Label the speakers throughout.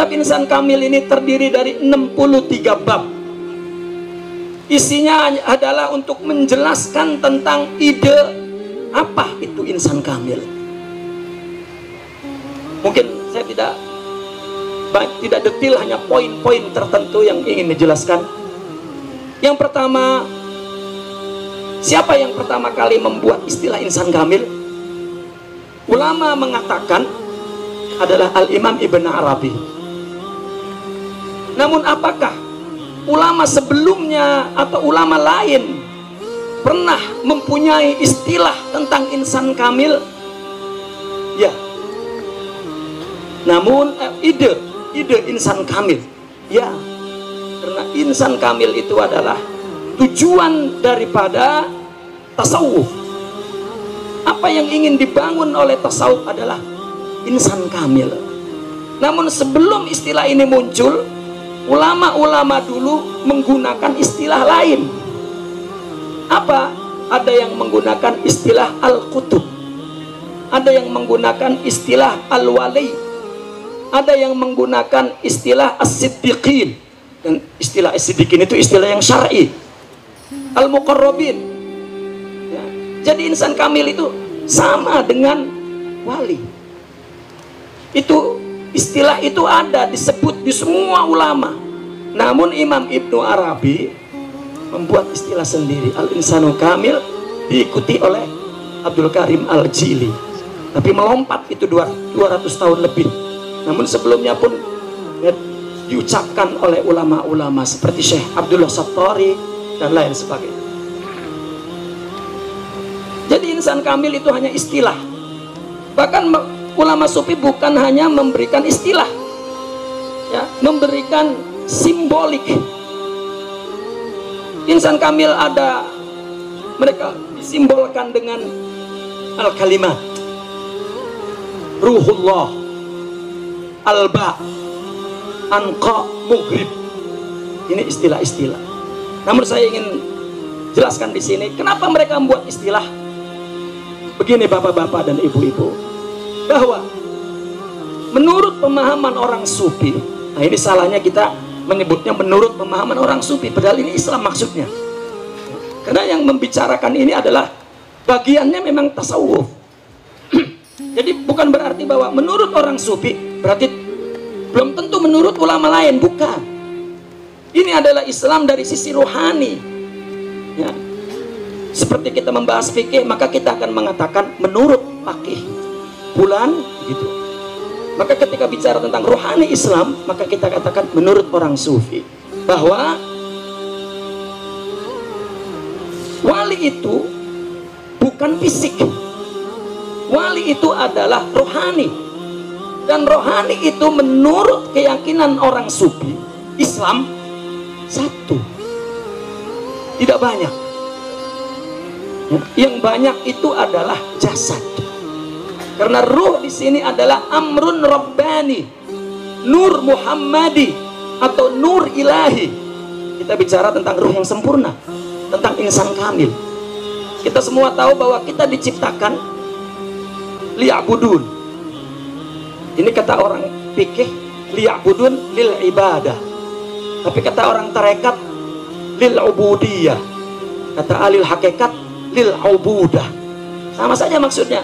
Speaker 1: Kitab Insan Kamil ini terdiri dari 63 bab. Isinya adalah untuk menjelaskan tentang ide apa itu insan kamil. Mungkin saya tidak detail, hanya poin-poin tertentu yang ingin dijelaskan. Yang pertama, siapa yang pertama kali membuat istilah insan kamil? Ulama mengatakan adalah Al-Imam Ibn Arabi. Namun apakah ulama sebelumnya atau ulama lain pernah mempunyai istilah tentang insan kamil? Ya. Namun ide insan kamil, ya, karena insan kamil itu adalah tujuan daripada tasawuf. Apa yang ingin dibangun oleh tasawuf adalah insan kamil. Namun sebelum istilah ini muncul, ulama-ulama dulu menggunakan istilah lain. Apa? Ada yang menggunakan istilah al-qutub, ada yang menggunakan istilah al-wali, ada yang menggunakan istilah as-siddiqin. Dan istilah as-siddiqin itu istilah yang syar'i, al-muqarrabin, ya. Jadi insan kamil itu sama dengan wali. Itu istilah itu ada disebut di semua ulama. Namun Imam Ibnu Arabi membuat istilah sendiri, al-insanu kamil, diikuti oleh Abdul Karim Al-Jili. Tapi melompat itu 200 tahun lebih. Namun sebelumnya pun ya, diucapkan oleh ulama-ulama seperti Syekh Abdullah Sattari dan lain sebagainya. Jadi insan kamil itu hanya istilah. Bahkan ulama sufi bukan hanya memberikan istilah, ya, memberikan simbolik. Insan kamil ada, mereka disimbolkan dengan al-kalimat, ruhullah, alba, anqa, mughrib. Ini istilah-istilah. Namun saya ingin jelaskan di sini kenapa mereka membuat istilah. Begini bapak-bapak dan ibu-ibu, bahwa menurut pemahaman orang sufi, nah ini salahnya kita menyebutnya menurut pemahaman orang sufi, padahal ini Islam maksudnya. Karena yang membicarakan ini adalah bagiannya memang tasawuf. Jadi bukan berarti bahwa menurut orang sufi berarti belum tentu menurut ulama lain, bukan. Ini adalah Islam dari sisi rohani, ya. Seperti kita membahas fikih, maka kita akan mengatakan menurut faqih fulan gitu. Maka ketika bicara tentang rohani Islam, maka kita katakan menurut orang sufi bahwa wali itu bukan fisik. Wali itu adalah rohani. Dan rohani itu menurut keyakinan orang sufi Islam satu, tidak banyak. Yang banyak itu adalah jasad. Karena ruh di sini adalah amrun rabbani, nur Muhammadi atau nur ilahi. Kita bicara tentang ruh yang sempurna, tentang insan kamil. Kita semua tahu bahwa kita diciptakan liya'budun. Ini kata orang fikih, liya'budun lil ibadah. Tapi kata orang tarekat, lil ubudiyah. Kata alil hakikat, lil ubudah. Sama saja maksudnya.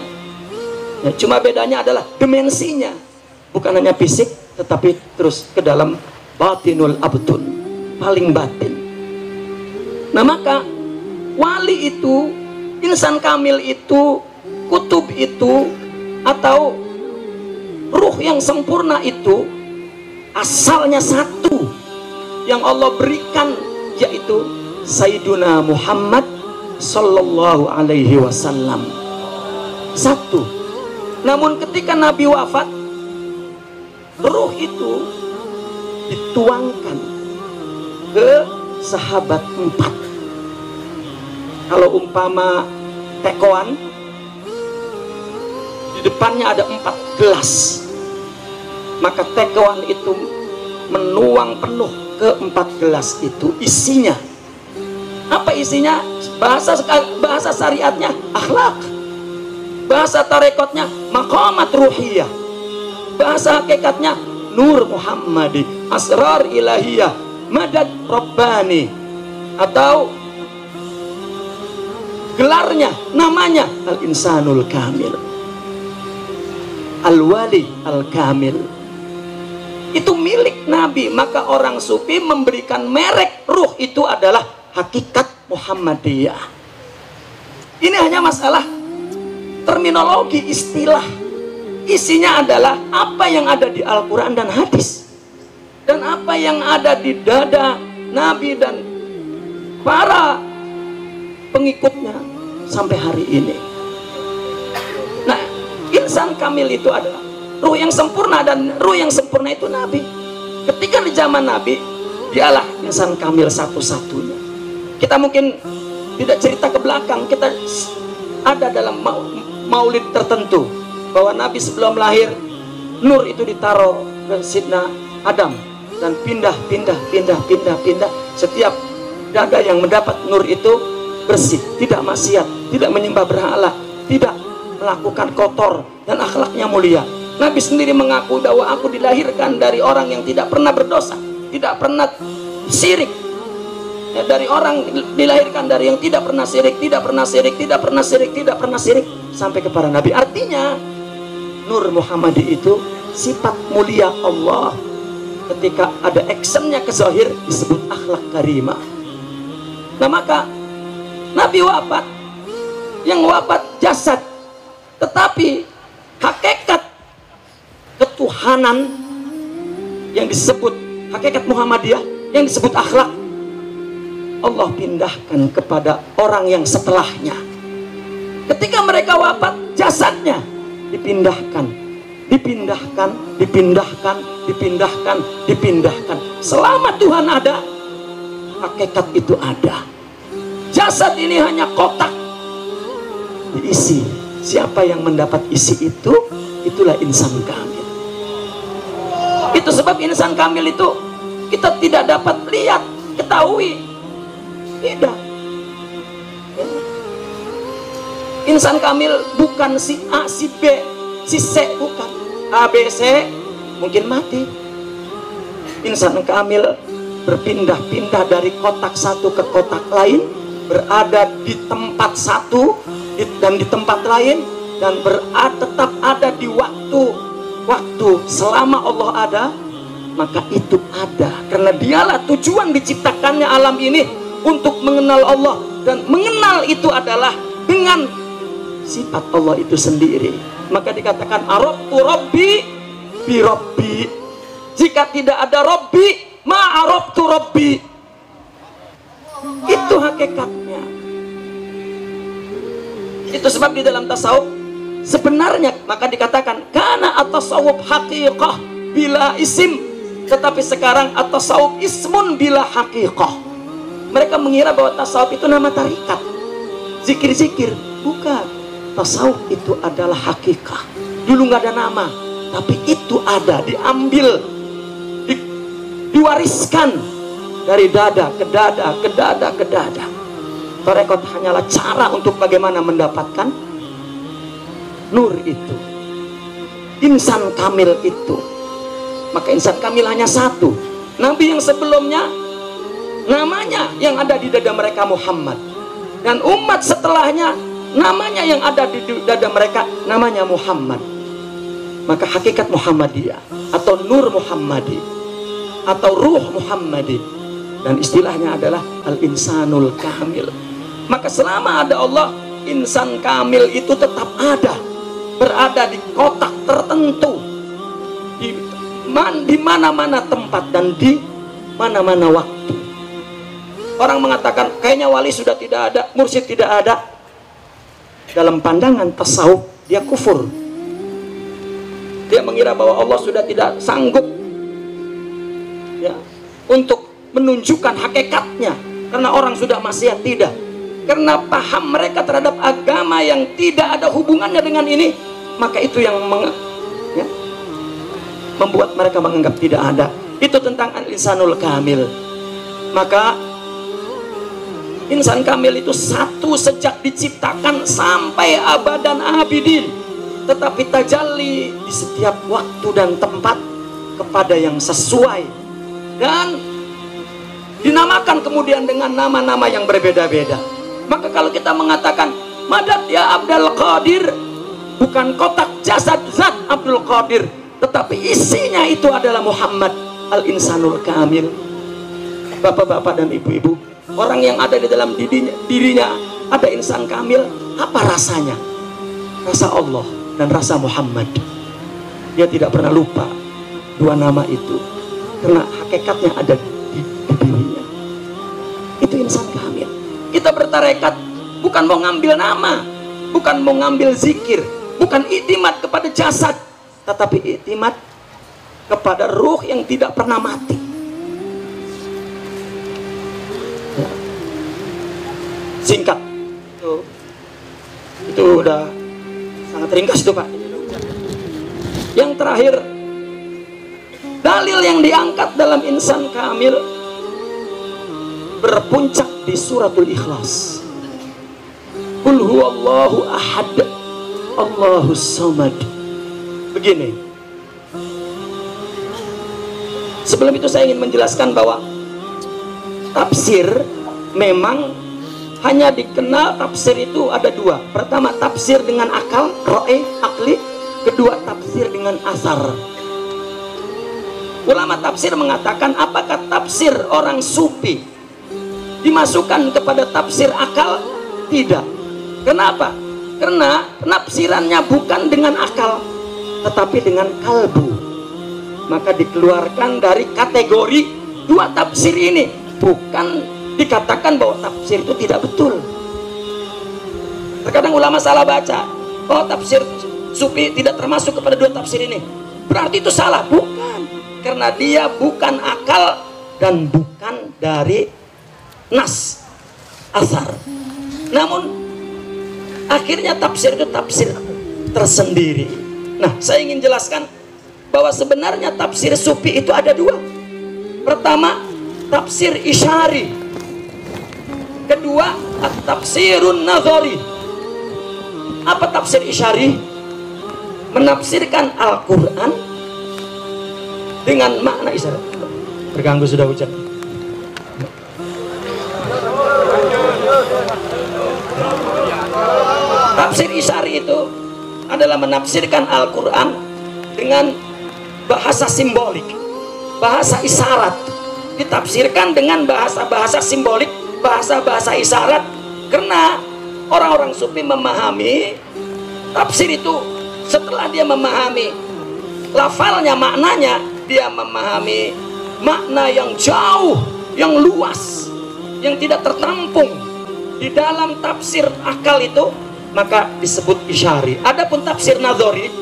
Speaker 1: Ya, cuma bedanya adalah dimensinya, bukan hanya fisik, tetapi terus ke dalam batinul abdun, paling batin. Nah maka wali itu, insan kamil itu, kutub itu, atau ruh yang sempurna itu asalnya satu yang Allah berikan, yaitu Sayyiduna Muhammad Sallallahu Alaihi Wasallam. Satu. Namun ketika Nabi wafat, ruh itu dituangkan ke sahabat 4. Kalau umpama tekoan, di depannya ada 4 gelas, maka tekoan itu menuang penuh ke 4 gelas itu. Isinya apa? Isinya bahasa syariatnya akhlak, bahasa tarekatnya maqamat ruhiyah, bahasa hakikatnya Nur Muhammadi, Asrar Ilahiyah, Madad Rabbani, atau gelarnya, namanya Al-Insanul Kamil, Al-Wali Al-Kamil. Itu milik Nabi. Maka orang sufi memberikan merek ruh itu adalah hakikat Muhammadiyah. Ini hanya masalah terminologi, istilah. Isinya adalah apa yang ada di Al-Quran dan hadis, dan apa yang ada di dada Nabi dan para pengikutnya sampai hari ini. Nah, insan kamil itu adalah ruh yang sempurna, dan ruh yang sempurna itu Nabi. Ketika di zaman Nabi, dialah insan kamil satu-satunya. Kita mungkin tidak cerita ke belakang, kita ada dalam maulid tertentu bahwa Nabi sebelum lahir, nur itu ditaruh ke Sidna Adam dan pindah. Setiap dada yang mendapat nur itu bersih, tidak maksiat, tidak menyembah berhala, tidak melakukan kotor, dan akhlaknya mulia. Nabi sendiri mengaku bahwa aku dilahirkan dari orang yang tidak pernah berdosa, tidak pernah syirik. Ya, dari orang dilahirkan dari yang tidak pernah syirik, tidak pernah syirik, sampai kepada Nabi. Artinya Nur Muhammadi itu sifat mulia Allah. Ketika ada actionnya ke zahir disebut akhlak karimah. Nah, maka Nabi wafat, yang wafat jasad, tetapi hakikat ketuhanan yang disebut hakikat Muhammadiyah, yang disebut akhlak, Allah pindahkan kepada orang yang setelahnya. Ketika mereka wafat, jasadnya dipindahkan. Selama Tuhan ada, hakikat itu ada. Jasad ini hanya kotak diisi. Siapa yang mendapat isi itu, itulah insan kamil. Itu sebab insan kamil itu kita tidak dapat lihat, ketahui, tidak. Insan kamil bukan si A, si B, si C, bukan. A, B, C mungkin mati. Insan kamil berpindah-pindah dari kotak satu ke kotak lain, berada di tempat satu dan di tempat lain, dan tetap ada di waktu selama Allah ada, maka itu ada. Karena dialah tujuan diciptakannya alam ini, untuk mengenal Allah, dan mengenal itu adalah dengan sifat Allah itu sendiri. Maka dikatakan arabtu rabbi bi rabbi. Jika tidak ada rabbi, ma arabtu rabbi. Itu hakikatnya. Itu sebab di dalam tasawuf sebenarnya maka dikatakan kana at-tasawuf haqiqah bila isim, tetapi sekarang at-tasawuf ismun bila haqiqah. Mereka mengira bahwa tasawuf itu nama tarikat, zikir-zikir. Bukan. Tasawuf itu adalah hakikat. Dulu nggak ada nama, tapi itu ada, diambil, diwariskan dari dada ke dada, ke dada ke dada. Tarekat hanyalah cara untuk bagaimana mendapatkan nur itu, insan kamil itu. Maka insan kamil hanya satu. Nabi yang sebelumnya namanya yang ada di dada mereka Muhammad, dan umat setelahnya namanya yang ada di dada mereka namanya Muhammad. Maka hakikat Muhammadiyah atau Nur Muhammadi atau Ruh Muhammadi, dan istilahnya adalah Al-Insanul Kamil. Maka selama ada Allah, insan kamil itu tetap ada, berada di kotak tertentu, di mana-mana tempat dan di mana-mana waktu. Orang mengatakan kayaknya wali sudah tidak ada, mursyid tidak ada. Dalam pandangan tasawuf dia kufur. Dia mengira bahwa Allah sudah tidak sanggup ya untuk menunjukkan hakikatnya, karena orang sudah maksiat. Tidak, karena paham mereka terhadap agama yang tidak ada hubungannya dengan ini, maka itu yang membuat mereka menganggap tidak ada. Itu tentang al-insanul kamil. Maka insan kamil itu satu sejak diciptakan sampai abadan abidin, tetapi tajalli di setiap waktu dan tempat kepada yang sesuai, dan dinamakan kemudian dengan nama-nama yang berbeda-beda. Maka kalau kita mengatakan Madad ya Abdul Qadir, bukan kotak jasad zat Abdul Qadir, tetapi isinya itu adalah Muhammad al-Insanul Kamil. Bapak-bapak dan ibu-ibu, orang yang ada di dalam dirinya ada insan kamil, apa rasanya? Rasa Allah dan rasa Muhammad. Dia tidak pernah lupa dua nama itu, karena hakikatnya ada di dirinya. Itu insan kamil. Kita bertarekat bukan mau ngambil nama, bukan mau ngambil zikir, bukan iktimat kepada jasad, tetapi iktimat kepada ruh yang tidak pernah mati. Singkat, itu udah sangat ringkas itu Pak. Yang terakhir, dalil yang diangkat dalam insan kamil berpuncak di suratul Ikhlas. Qul huwallahu ahad, Allahus samad. Begini, sebelum itu saya ingin menjelaskan bahwa tafsir memang hanya dikenal tafsir itu ada dua. Pertama, tafsir dengan akal, ro'eh, akli. Kedua, tafsir dengan asar. Ulama tafsir mengatakan, apakah tafsir orang sufi dimasukkan kepada tafsir akal? Tidak. Kenapa? Karena penafsirannya bukan dengan akal, tetapi dengan kalbu. Maka dikeluarkan dari kategori dua tafsir ini. Bukan dikatakan bahwa tafsir itu tidak betul. Terkadang ulama salah baca, oh tafsir sufi tidak termasuk kepada dua tafsir ini, berarti itu salah. Bukan, karena dia bukan akal dan bukan dari nas asar. Namun akhirnya tafsir itu tafsir tersendiri. Nah, saya ingin jelaskan bahwa sebenarnya tafsir sufi itu ada dua. Pertama, tafsir isyari. Kedua, at-tafsirun nazari. Apa tafsir isyari? Menafsirkan Al-Quran dengan makna isyarat. Terganggu sudah ucap. Tafsir isyari itu adalah menafsirkan Al-Quran dengan bahasa simbolik, bahasa isyarat. Ditafsirkan dengan bahasa-bahasa simbolik, bahasa-bahasa isyarat, karena orang-orang sufi memahami tafsir itu setelah dia memahami lafalnya, maknanya, dia memahami makna yang jauh, yang luas, yang tidak tertampung di dalam tafsir akal itu, maka disebut isyari. Adapun tafsir nazari,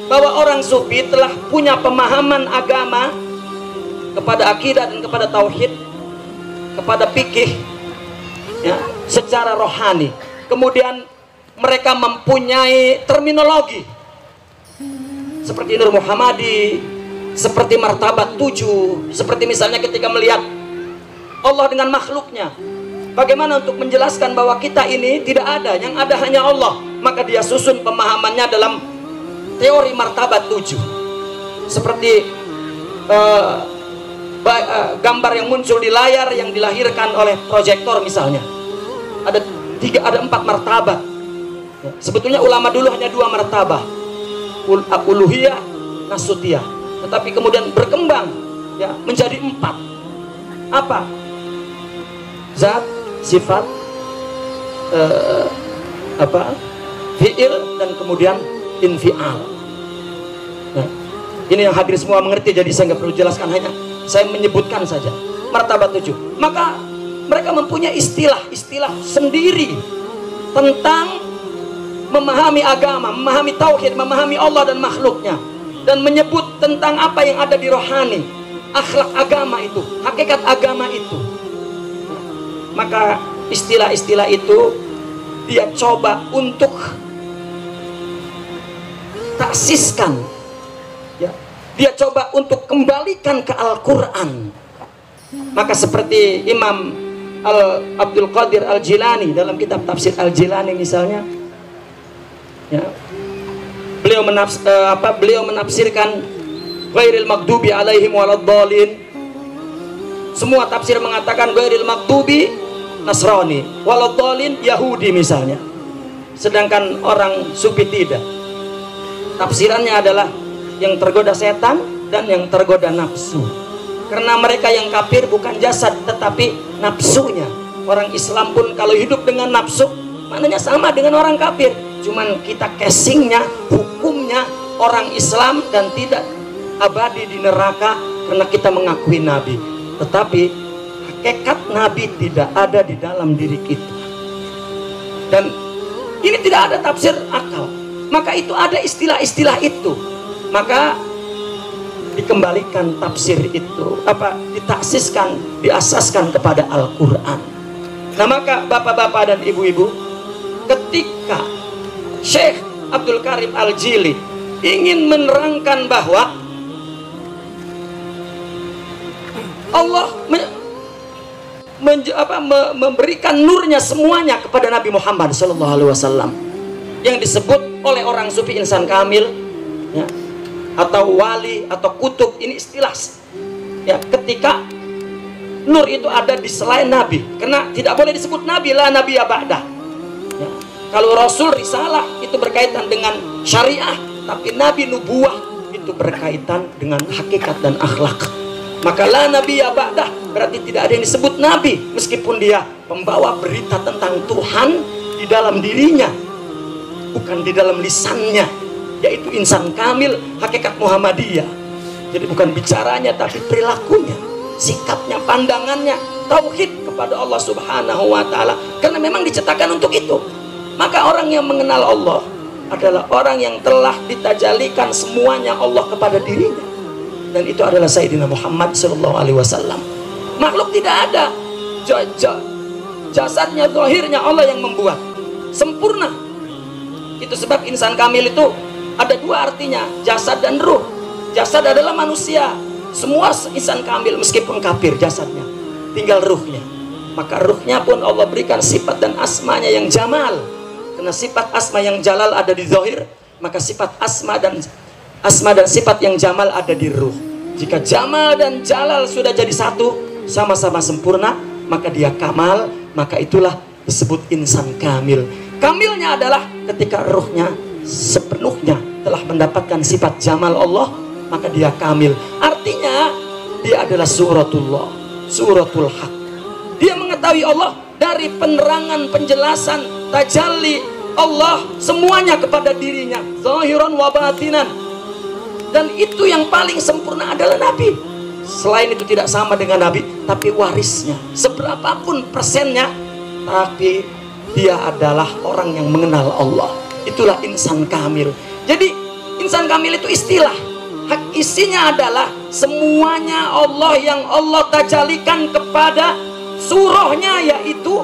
Speaker 1: bahwa orang sufi telah punya pemahaman agama kepada akidah dan kepada tauhid, kepada fikih, ya, secara rohani. Kemudian mereka mempunyai terminologi seperti Nur Muhammadi, seperti martabat 7, seperti misalnya ketika melihat Allah dengan makhluknya, bagaimana untuk menjelaskan bahwa kita ini tidak ada, yang ada hanya Allah. Maka dia susun pemahamannya dalam teori martabat 7, seperti gambar yang muncul di layar yang dilahirkan oleh proyektor misalnya. Ada 4 martabat. Sebetulnya ulama dulu hanya 2 martabat, uluhiyah, nasutiyah. Tetapi kemudian berkembang, ya, menjadi 4. Apa? Zat, sifat, fi'il, dan kemudian infial. Nah, ini yang hadir semua mengerti, jadi saya nggak perlu jelaskan, hanya saya menyebutkan saja martabat 7. Maka mereka mempunyai istilah-istilah sendiri tentang memahami agama, memahami tauhid, memahami Allah dan makhluknya, dan menyebut tentang apa yang ada di rohani, akhlak agama itu, hakikat agama itu. Maka istilah-istilah itu dia coba untuk taksiskan, ya, dia coba untuk kembalikan ke Al-Quran. Maka seperti Imam Abdul Qadir Al-Jilani dalam kitab tafsir Al-Jilani misalnya, ya, beliau menafsirkan ghairil maghdubi alaihim waladdallin. Semua tafsir mengatakan ghairil maghdubi Nasrani, waladdallin Yahudi misalnya. Sedangkan orang Sufi tidak. Tafsirannya adalah yang tergoda setan dan yang tergoda nafsu. Karena mereka yang kafir bukan jasad tetapi nafsunya. Orang Islam pun kalau hidup dengan nafsu maknanya sama dengan orang kafir. Cuman kita casingnya, hukumnya orang Islam dan tidak abadi di neraka karena kita mengakui Nabi. Tetapi hakikat Nabi tidak ada di dalam diri kita. Dan ini tidak ada tafsir akal. Maka itu ada istilah-istilah itu. Maka dikembalikan tafsir itu, ditaksiskan, diasaskan kepada Al-Quran. Nah maka bapak-bapak dan ibu-ibu, ketika Syekh Abdul Karim Al-Jili ingin menerangkan bahwa Allah memberikan nurnya semuanya kepada Nabi Muhammad SAW, yang disebut oleh orang Sufi insan kamil, ya, atau wali atau kutub, ini istilah ya, ketika nur itu ada di selain Nabi, karena tidak boleh disebut Nabi la Nabi ba'dah ya. Kalau Rasul risalah itu berkaitan dengan syariah, tapi Nabi nubuah itu berkaitan dengan hakikat dan akhlak. Maka la Nabi ba'dah berarti tidak ada yang disebut Nabi, meskipun dia pembawa berita tentang Tuhan di dalam dirinya, bukan di dalam lisannya, yaitu insan kamil, hakikat Muhammadiyah. Jadi bukan bicaranya tapi perilakunya, sikapnya, pandangannya, tauhid kepada Allah Subhanahu wa taala. Karena memang diciptakan untuk itu. Maka orang yang mengenal Allah adalah orang yang telah ditajalikan semuanya Allah kepada dirinya. Dan itu adalah Sayyidina Muhammad SAW. Makhluk tidak ada. Jasadnya, zahirnya Allah yang membuat sempurna. Itu sebab insan kamil itu ada dua artinya, jasad dan ruh. Jasad adalah manusia. Semua insan kamil meskipun kafir jasadnya, tinggal ruhnya. Maka ruhnya pun Allah berikan sifat dan asmanya yang jamal. Karena sifat asma yang jalal ada di zahir, maka sifat asma dan sifat yang jamal ada di ruh. Jika jamal dan jalal sudah jadi satu, sama-sama sempurna, maka dia kamal. Maka itulah disebut insan kamil. Kamilnya adalah ketika ruhnya sepenuhnya telah mendapatkan sifat jamal Allah, maka dia kamil. Artinya dia adalah suratullah, suratul haq. Dia mengetahui Allah dari penerangan, penjelasan, tajalli Allah semuanya kepada dirinya, zahiran wa batinan. Dan itu yang paling sempurna adalah Nabi. Selain itu tidak sama dengan Nabi, tapi warisnya seberapapun persennya, tapi dia adalah orang yang mengenal Allah. Itulah insan kamil. Jadi insan kamil itu istilah. Hak isinya adalah semuanya Allah yang Allah tajalikan kepada surahnya, yaitu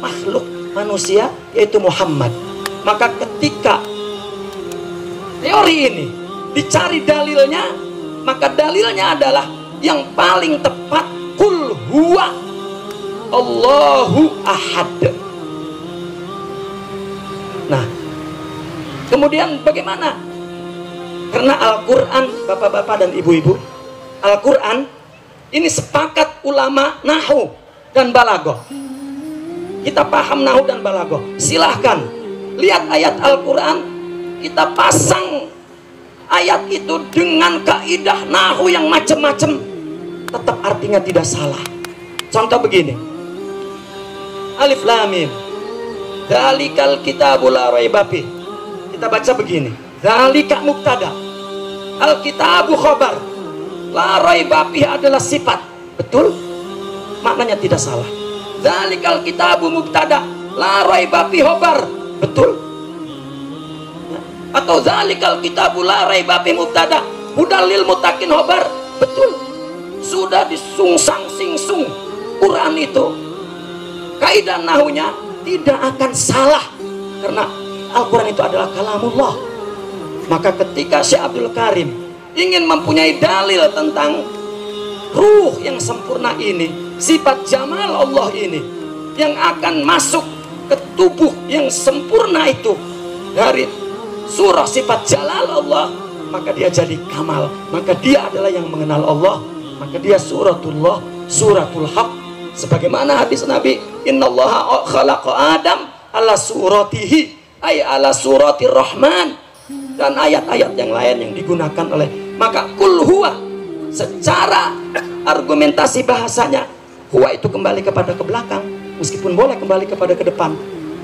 Speaker 1: makhluk manusia, yaitu Muhammad. Maka ketika teori ini dicari dalilnya, maka dalilnya adalah yang paling tepat, qul huwa Allahu ahad. Nah, kemudian bagaimana? Karena Al-Quran, bapak-bapak dan ibu-ibu, Al-Quran ini sepakat ulama nahu dan balaghah. Kita paham nahu dan balaghah. Silahkan lihat ayat Al-Quran, kita pasang ayat itu dengan kaidah nahu yang macam-macam, tetap artinya tidak salah. Contoh begini, Alif Lam Mim, dzalikal kitabul la raiba fih. Kita baca begini, dzalika mubtada, al-kitabu khabar, la raiba fih adalah sifat. Betul? Maknanya tidak salah. Dzalikal kitabu mubtada, la raiba fih khabar. Betul? Atau dzalikal kitabu la raiba fih mubtada, hudal lil muttaqin khabar. Betul? Sudah disungsang singsung Quran itu. Kaidah nahunya tidak akan salah karena Al-Quran itu adalah kalamullah. Maka ketika Syekh Abdul Karim ingin mempunyai dalil tentang ruh yang sempurna ini, sifat jamal Allah ini yang akan masuk ke tubuh yang sempurna itu dari surah sifat jalal Allah, maka dia jadi kamal, maka dia adalah yang mengenal Allah, maka dia suratullah, suratul haq. Sebagaimana hadis Nabi, innallaha khalaqa Adam ala suratihi, ay ala suratir rahman, dan ayat-ayat yang lain yang digunakan oleh, maka kul huwa secara argumentasi bahasanya, huwa itu kembali kepada ke belakang, meskipun boleh kembali kepada ke depan,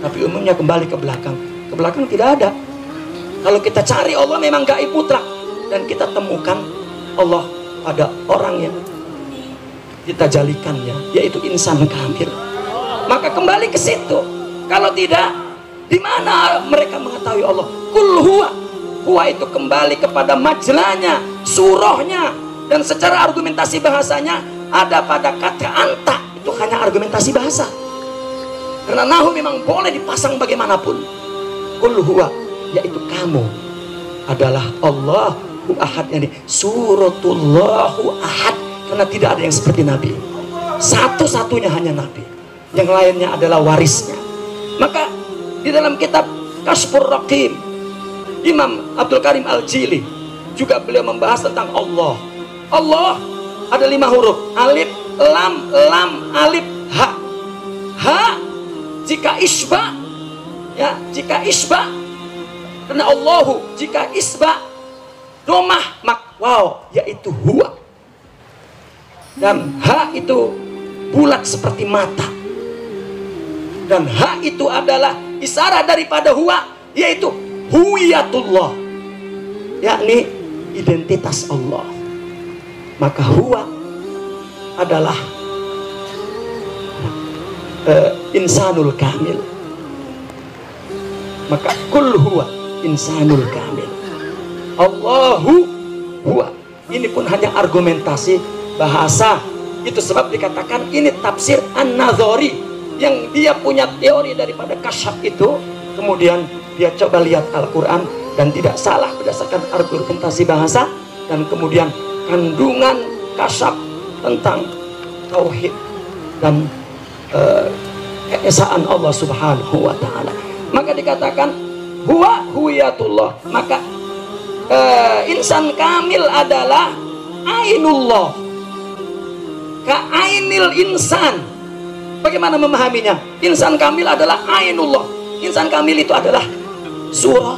Speaker 1: tapi umumnya kembali ke belakang. Ke belakang tidak ada. Kalau kita cari Allah memang gaib mutlak, dan kita temukan Allah pada orang yang kita jalikannya, yaitu insan kamil. Maka kembali ke situ. Kalau tidak, di mana mereka mengetahui Allah? Kul huwa, huwa itu kembali kepada majlanya, surahnya, dan secara argumentasi bahasanya ada pada kata anta. Itu hanya argumentasi bahasa, karena nahu memang boleh dipasang bagaimanapun. Kul huwa, yaitu kamu adalah Allahu ahad, yani suratullahu ahad, karena tidak ada yang seperti Nabi, satu-satunya hanya Nabi, yang lainnya adalah warisnya. Maka di dalam kitab Kashfur Raqim, Imam Abdul Karim Al-Jili juga beliau membahas tentang Allah. Allah ada 5 huruf, alif, lam, alif, ha. Ha jika isba, ya, jika isba, karena Allahu jika isba domah mak wow, yaitu huwa, dan ha itu bulat seperti mata, dan ha itu adalah isyarat daripada huwa, yaitu huwiyatullah, yakni identitas Allah. Maka huwa adalah insanul kamil. Maka kul huwa insanul kamil, Allahu huwa. Ini pun hanya argumentasi bahasa. Itu sebab dikatakan ini tafsir An-Nazari, yang dia punya teori daripada kasyaf itu, kemudian dia coba lihat Al-Quran dan tidak salah berdasarkan argumentasi bahasa, dan kemudian kandungan kasyaf tentang tauhid dan keesaan Allah Subhanahu wa ta'ala. Maka dikatakan huwa huwiyatullah. Maka insan kamil adalah ainullah, ka ainil insan. Bagaimana memahaminya? Insan kamil adalah ainullah. Insan kamil itu adalah surah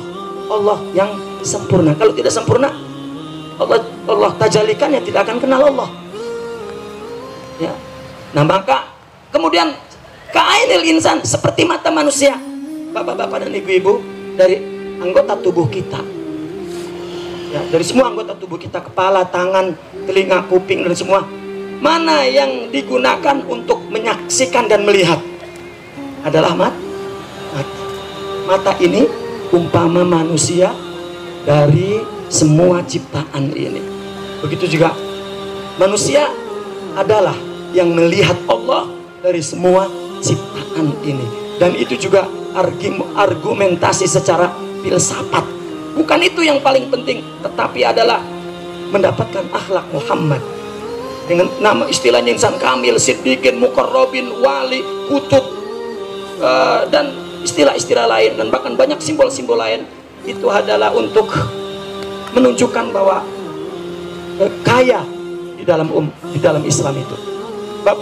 Speaker 1: Allah yang sempurna. Kalau tidak sempurna, Allah tajalikan, ya tidak akan kenal Allah, ya. Nah, maka kemudian ka'ainil insan, seperti mata manusia, bapak-bapak dan ibu-ibu, dari anggota tubuh kita, ya, dari semua anggota tubuh kita, kepala, tangan, telinga, kuping, dan semua, mana yang digunakan untuk menyaksikan dan melihat adalah mata. Mata ini umpama manusia dari semua ciptaan ini. Begitu juga manusia adalah yang melihat Allah dari semua ciptaan ini. Dan itu juga argumentasi secara filsafat. Bukan itu yang paling penting, tetapi adalah mendapatkan akhlak Muhammad dengan nama istilahnya insan kamil, siddiqin, muqarrabin, wali, kutub, dan istilah-istilah lain, dan bahkan banyak simbol-simbol lain. Itu adalah untuk menunjukkan bahwa kaya di dalam Islam itu. Bab